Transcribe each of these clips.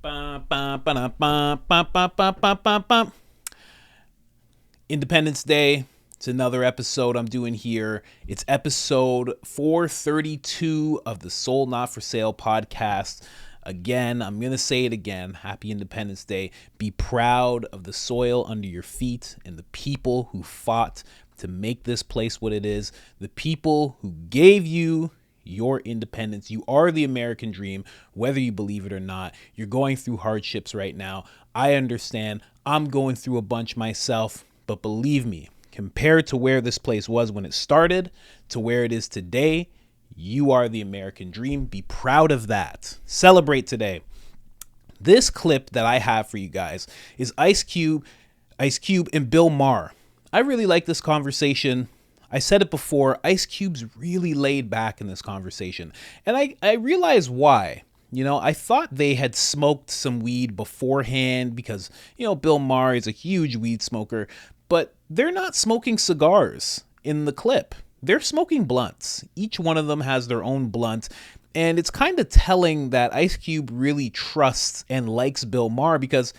Ba, ba, ba, da, ba, ba, ba, ba, ba, ba, ba. Independence Day. It's another episode I'm doing here. It's episode 432 of the Soul Not For Sale podcast. Again, I'm going to say it again. Happy Independence Day. Be proud of the soil under your feet and the people who fought to make this place what it is. The people who gave you your independence. You are the American dream, whether you believe it or not. You're going through hardships right now. I understand. I'm going through a bunch myself, but believe me, compared to where this place was when it started to where it is today, you are the American dream. Be proud of that. Celebrate today. This clip that I have for you guys is Ice Cube and Bill Maher. I really like this conversation. I said it before, Ice Cube's really laid back in this conversation. And I realize why. You know, I thought they had smoked some weed beforehand because, you know, Bill Maher is a huge weed smoker. But they're not smoking cigars in the clip. They're smoking blunts. Each one of them has their own blunt. And it's kind of telling that Ice Cube really trusts and likes Bill Maher because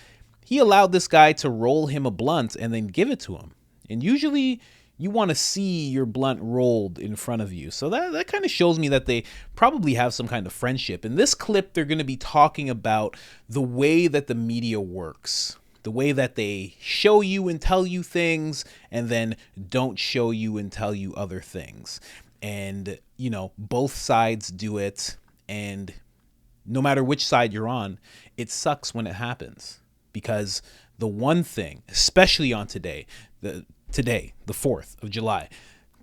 he allowed this guy to roll him a blunt and then give it to him. And usually you want to see your blunt rolled in front of you. So that kind of shows me that they probably have some kind of friendship. In this clip, they're going to be talking about the way that the media works, the way that they show you and tell you things and then don't show you and tell you other things. And, you know, both sides do it. And no matter which side you're on, it sucks when it happens. Because the one thing, especially on today, the 4th of July,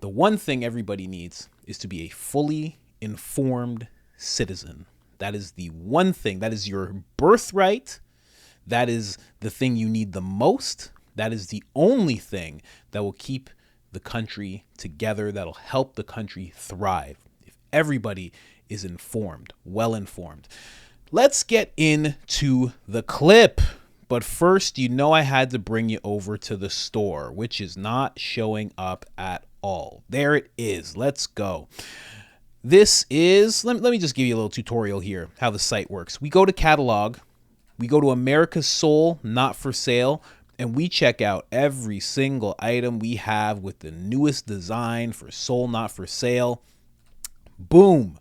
the one thing everybody needs is to be a fully informed citizen. That is the one thing. That is your birthright. That is the thing you need the most. That is the only thing that will keep the country together, that'll help the country thrive. If everybody is informed, well informed. Let's get into the clip. But first, you know I had to bring you over to the store, which is not showing up at all. There it is. Let's go. This is, let me just give you a little tutorial here, how the site works. We go to catalog, we go to America's Soul Not For Sale, and we check out every single item we have with the newest design for Soul Not For Sale. Boom.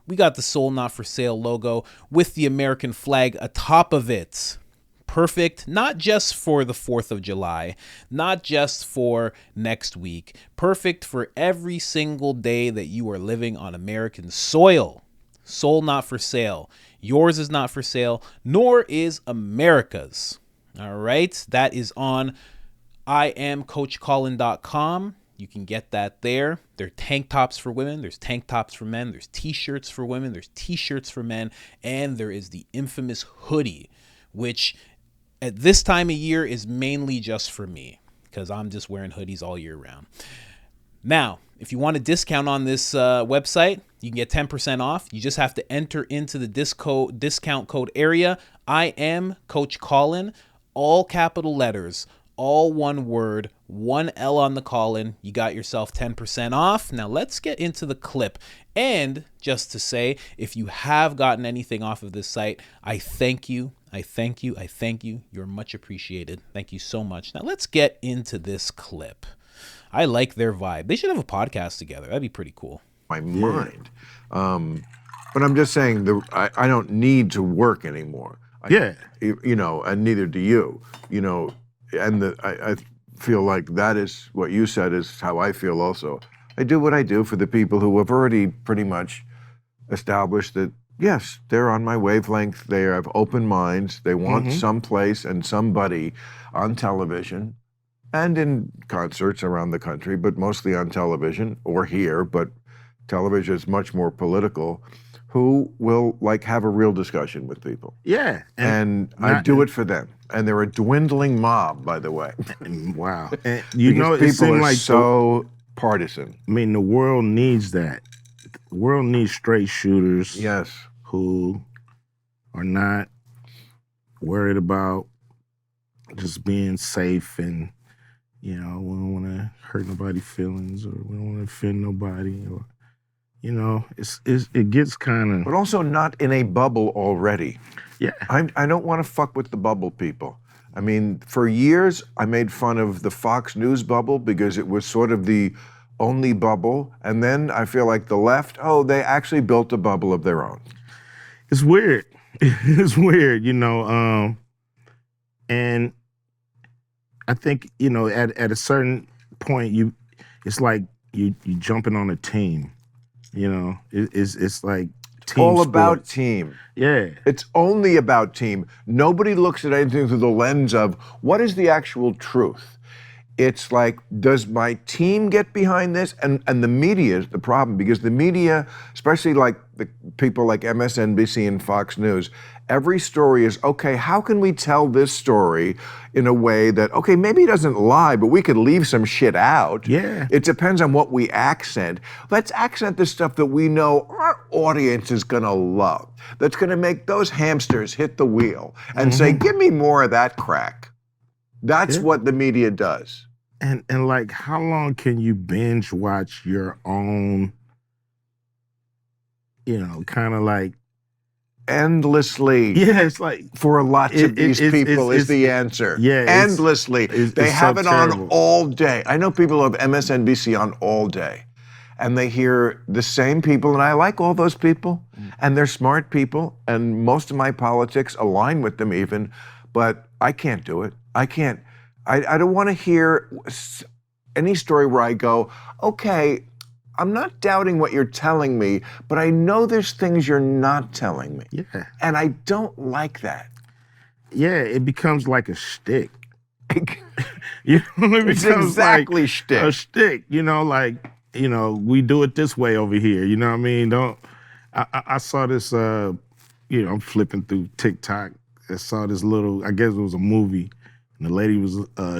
We got the Soul Not For Sale logo with the American flag atop of it. Perfect, not just for the 4th of July, not just for next week. Perfect for every single day that you are living on American soil. Soul Not For Sale. Yours is not for sale, nor is America's. All right, that is on IamCoachColin.com. You can get that there. There are tank tops for women. There's tank tops for men. There's t-shirts for women. There's t-shirts for men. And there is the infamous hoodie, which at this time of year is mainly just for me because I'm just wearing hoodies all year round. Now, if you want a discount on this website, you can get 10% off. You just have to enter into the discount code area. I am Coach Colin, all capital letters, all one word, one L on the Colin. You got yourself 10% off. Now let's get into the clip. And just to say, if you have gotten anything off of this site, I thank you. I thank you. I thank you. You're much appreciated. Thank you so much. Now let's get into this clip. I like their vibe. They should have a podcast together. That'd be pretty cool. My mind. But I'm just saying, I don't need to work anymore. You know, and neither do you. You know, and I feel like that is what you said is how I feel also. I do what I do for the people who have already pretty much established that, yes, they're on my wavelength. They have open minds. They want some place and somebody on television and in concerts around the country, but mostly on television or here, but television is much more political, who will like have a real discussion with people. Yeah. And I do it for them. And they're a dwindling mob, by the way. Wow. And you know, it people seems are like so partisan. I mean, the world needs that. The world needs straight shooters. Yes. Who are not worried about just being safe and, you know, we don't want to hurt nobody's feelings or we don't want to offend nobody or, it gets kind But of, also not in a bubble already. yeah. I don't want to fuck with the bubble people. I mean, for years, I made fun of the Fox News bubble because it was sort of the only bubble. And then I feel like the left, they actually built a bubble of their own. It's weird. It's weird, and I think, at a certain point, it's like you jumping on a team, it's like team All sport. about team. Yeah. It's only about team. Nobody looks at anything through the lens of what is the actual truth. It's like, does my team get behind this? And the media is the problem, because the media, especially like the people like MSNBC and Fox News, every story is, okay, how can we tell this story in a way that, okay, maybe it doesn't lie, but we could leave some shit out. Yeah. It depends on what we accent. Let's accent the stuff that we know our audience is gonna love. That's gonna make those hamsters hit the wheel and say, give me more of that crack. That's what the media does. And like, how long can you binge watch your own, kind of like endlessly? Yeah, it's like for lots of these people is the answer. Yeah, endlessly. They have it on all day. I know people who have MSNBC on all day, and they hear the same people, and I like all those people, and they're smart people, and most of my politics align with them even, but I can't do it. I can't. I don't want to hear any story where I go, okay, I'm not doubting what you're telling me, but I know there's things you're not telling me. Yeah. And I don't like that. Yeah, it becomes like a shtick. It's exactly like shtick. A shtick, we do it this way over here. You know what I mean? I saw this, I'm flipping through TikTok. I saw this little, I guess it was a movie. And the lady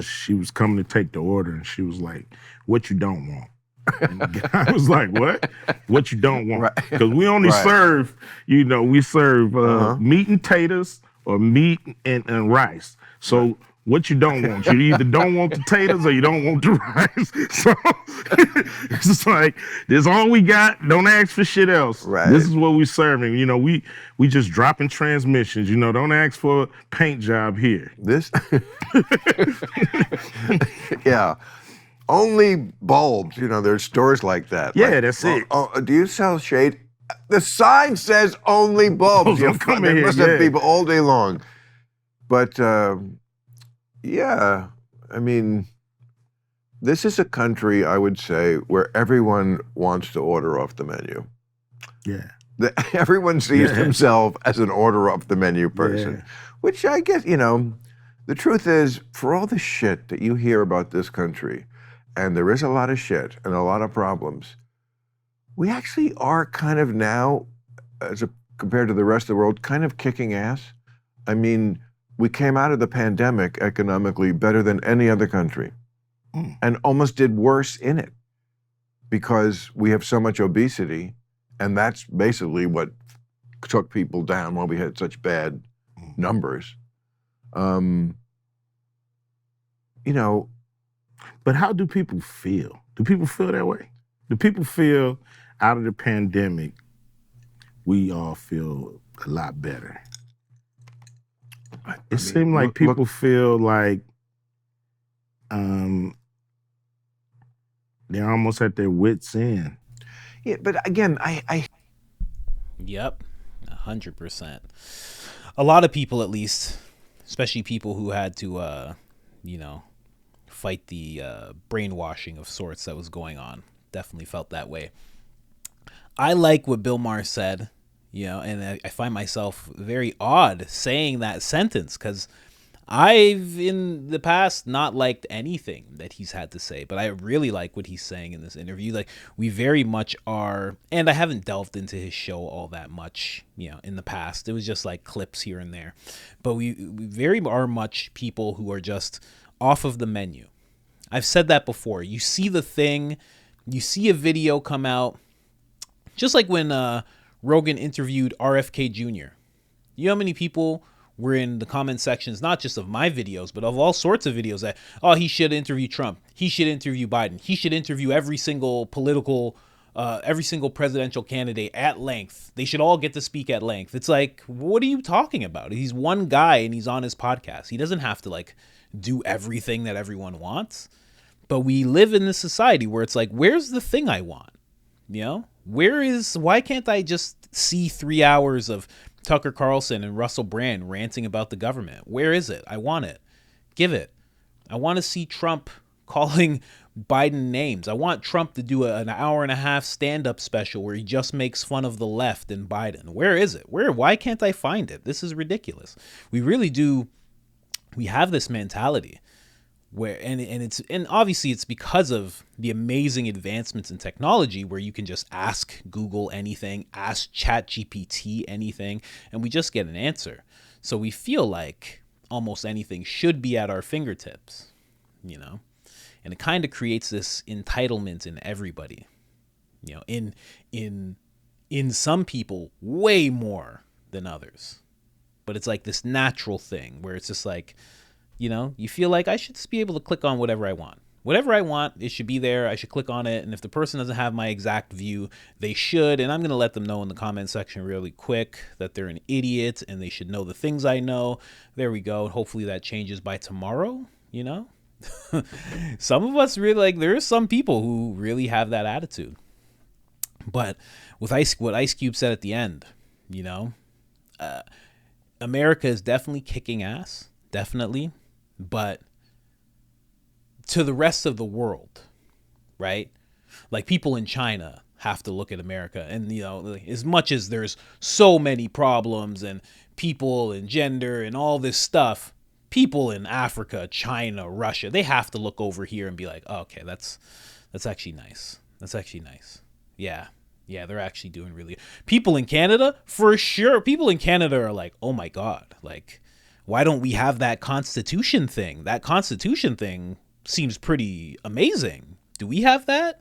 she was coming to take the order, and she was like, "What you don't want?" And the guy was like, "What? What you don't want?" Because we only serve, we serve meat and taters or meat and rice. So what you don't want? You either don't want the taters or you don't want the rice. So it's just like, this is all we got. Don't ask for shit else. Right. This is what we serving. We just dropping transmissions. Don't ask for a paint job here. This? Yeah. Only bulbs. There's stores like that. Yeah, that's it. Do you sell shade? The sign says only bulbs. Don't come in They here, must have people all day long. But yeah, I mean, this is a country, I would say, where everyone wants to order off the menu. Yeah. Everyone sees themselves as an order off the menu person, which I guess, the truth is, for all the shit that you hear about this country, and there is a lot of shit and a lot of problems, we actually are kind of now, compared to the rest of the world, kind of kicking ass. I mean, we came out of the pandemic economically better than any other country, and almost did worse in it because we have so much obesity, and that's basically what took people down while we had such bad numbers. But how do people feel? Do people feel that way? Do people feel out of the pandemic, we all feel a lot better? It seemed like people feel like they're almost at their wits' end. Yeah, but again, I Yep, 100%. A lot of people, at least, especially people who had to, fight the brainwashing of sorts that was going on, definitely felt that way. I like what Bill Maher said, and I find myself very odd saying that sentence because I've in the past not liked anything that he's had to say, but I really like what he's saying in this interview. Like, we very much are, and I haven't delved into his show all that much, in the past. It was just like clips here and there, but we very are much people who are just off of the menu. I've said that before. You see the thing, you see a video come out, just like when Rogan interviewed RFK Jr. You know how many people were in the comment sections, not just of my videos, but of all sorts of videos that, he should interview Trump. He should interview Biden. He should interview every single political every single presidential candidate at length. They should all get to speak at length. It's like, what are you talking about? He's one guy and he's on his podcast. He doesn't have to like do everything that everyone wants. But we live in this society where it's like, where's the thing I want? You know, why can't I just see 3 hours of Tucker Carlson and Russell Brand ranting about the government? Where is it? I want it. Give it. I want to see Trump calling Biden names. I want Trump to do an hour and a half stand-up special where he just makes fun of the left and Biden. Where is it? Why can't I find it? This is ridiculous. We really do. We have this mentality where, and obviously it's because of the amazing advancements in technology where you can just ask Google anything, ask ChatGPT anything, and we just get an answer. So we feel like almost anything should be at our fingertips, you know? And it kind of creates this entitlement in everybody, you know, in some people way more than others. But it's like this natural thing where it's just like, you know, you feel like I should just be able to click on whatever I want. Whatever I want, it should be there. I should click on it. And if the person doesn't have my exact view, they should. And I'm going to let them know in the comment section really quick that they're an idiot and they should know the things I know. There we go. Hopefully that changes by tomorrow, you know? Some of us really like, there are some people who really have that attitude. But with what Ice Cube said at the end, you know, America is definitely kicking ass, definitely. But to the rest of the world, right? Like people in China have to look at America, and you know, as much as there's so many problems and people and gender and all this stuff, people in Africa, China, Russia, they have to look over here and be like, oh, okay, that's actually nice. That's actually nice. Yeah, they're actually doing really. People in Canada, for sure. People in Canada are like, oh my God, like, why don't we have that Constitution thing? That Constitution thing seems pretty amazing. Do we have that?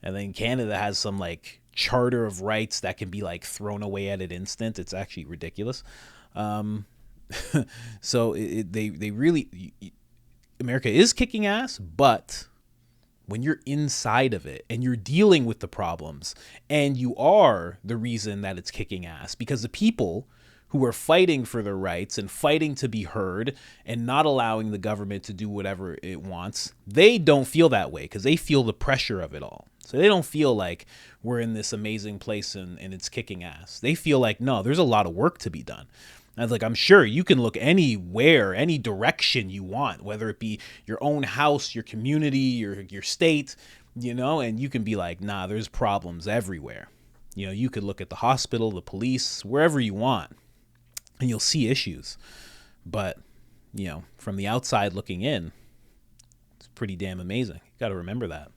And then Canada has some like charter of rights that can be like thrown away at an instant. It's actually ridiculous. So they really, America is kicking ass, but when you're inside of it and you're dealing with the problems and you are the reason that it's kicking ass, because the people who are fighting for their rights and fighting to be heard and not allowing the government to do whatever it wants, they don't feel that way because they feel the pressure of it all. So they don't feel like we're in this amazing place and it's kicking ass. They feel like, no, there's a lot of work to be done. And I was like, I'm sure you can look anywhere, any direction you want, whether it be your own house, your community, your state, you know, and you can be like, nah, there's problems everywhere. You know, you could look at the hospital, the police, wherever you want, and you'll see issues. But, you know, from the outside looking in, it's pretty damn amazing. You got to remember that.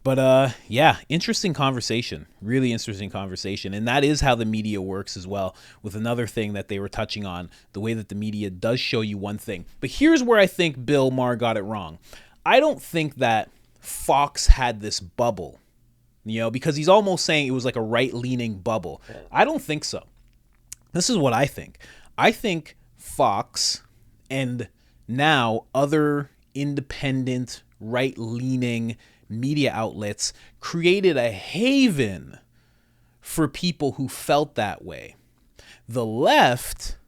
But yeah, interesting conversation, really interesting conversation. And that is how the media works as well, with another thing that they were touching on, the way that the media does show you one thing. But here's where I think Bill Maher got it wrong. I don't think that Fox had this bubble, you know, because he's almost saying it was like a right-leaning bubble. I don't think so. This is what I think. I think Fox and now other independent, right-leaning media outlets created a haven for people who felt that way. The left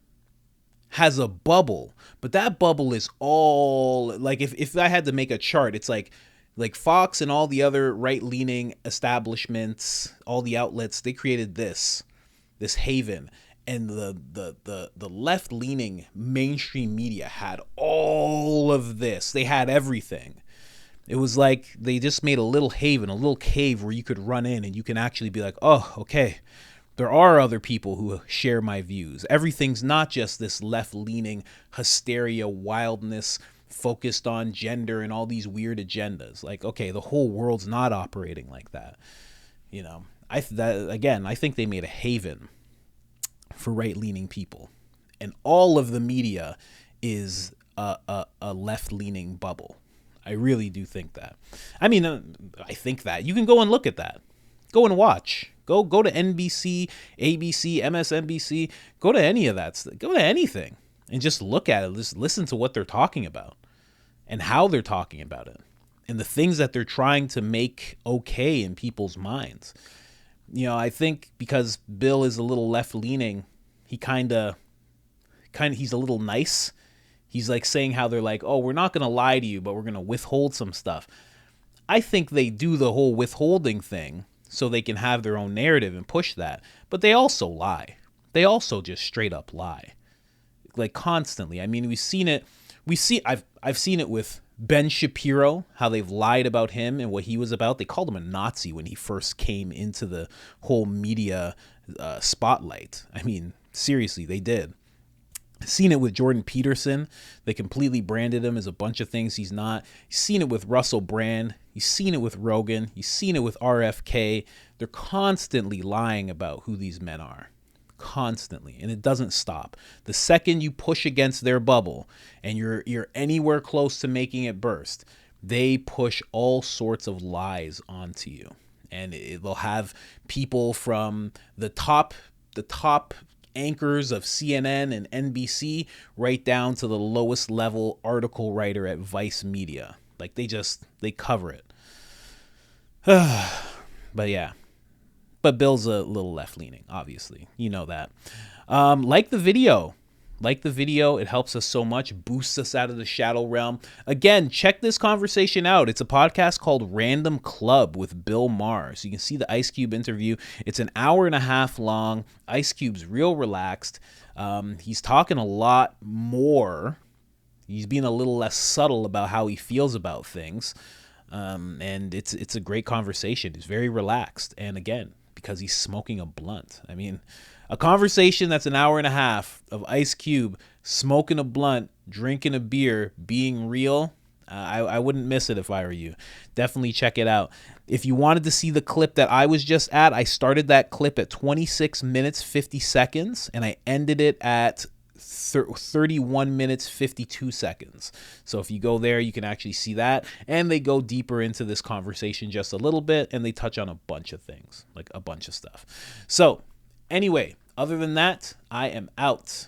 has a bubble, but that bubble is all like, if I had to make a chart, it's like Fox and all the other right-leaning establishments, all the outlets, they created this haven. And the left-leaning mainstream media had all of this. They had everything. It was like they just made a little haven, a little cave where you could run in and you can actually be like, oh, okay, there are other people who share my views. Everything's not just this left-leaning hysteria, wildness, focused on gender and all these weird agendas. Like, okay, the whole world's not operating like that. You know, I think they made a haven for right-leaning people. And all of the media is a left-leaning bubble. I really do think that. I mean, I think that. You can go and look at that. Go and watch. Go to NBC, ABC, MSNBC. Go to any of that. Go to anything and just look at it. Just listen to what they're talking about and how they're talking about it. and the things that they're trying to make okay in people's minds. I think because Bill is a little left leaning, he kind of he's a little nice. He's like saying how they're like, oh, we're not going to lie to you, but we're going to withhold some stuff. I think they do the whole withholding thing so they can have their own narrative and push that. But they also lie. They also just straight up lie. Like constantly. I mean, we've seen it. I've seen it with Ben Shapiro, how they've lied about him and what he was about. They called him a Nazi when he first came into the whole media spotlight. I mean, seriously, they did. Seen it with Jordan Peterson. They completely branded him as a bunch of things he's not. You've seen it with Russell Brand. You've seen it with Rogan. You've seen it with RFK. They're constantly lying about who these men are. Constantly. And it doesn't stop. The second you push against their bubble and you're anywhere close to making it burst, they push all sorts of lies onto you. And they'll have people from the top anchors of CNN and NBC right down to the lowest level article writer at Vice Media. Like they cover it. But yeah. But Bill's a little left leaning, obviously. You know that. Like the video. It helps us so much, boosts us out of the shadow realm. Again, check this conversation out. It's a podcast called Random Club with Bill Maher. So you can see the Ice Cube interview. It's an hour and a half long. Ice Cube's real relaxed. He's talking a lot more. He's being a little less subtle about how he feels about things. And it's a great conversation. He's very relaxed. And again, because he's smoking a blunt. I mean, a conversation that's an hour and a half of Ice Cube smoking a blunt, drinking a beer, being real. I wouldn't miss it if I were you. Definitely check it out. If you wanted to see the clip that I was just at, I started that clip at 26 minutes, 50 seconds, and I ended it at 31 minutes, 52 seconds. So if you go there, you can actually see that. And they go deeper into this conversation just a little bit, and they touch on a bunch of things, like a bunch of stuff. So anyway, other than that, I am out.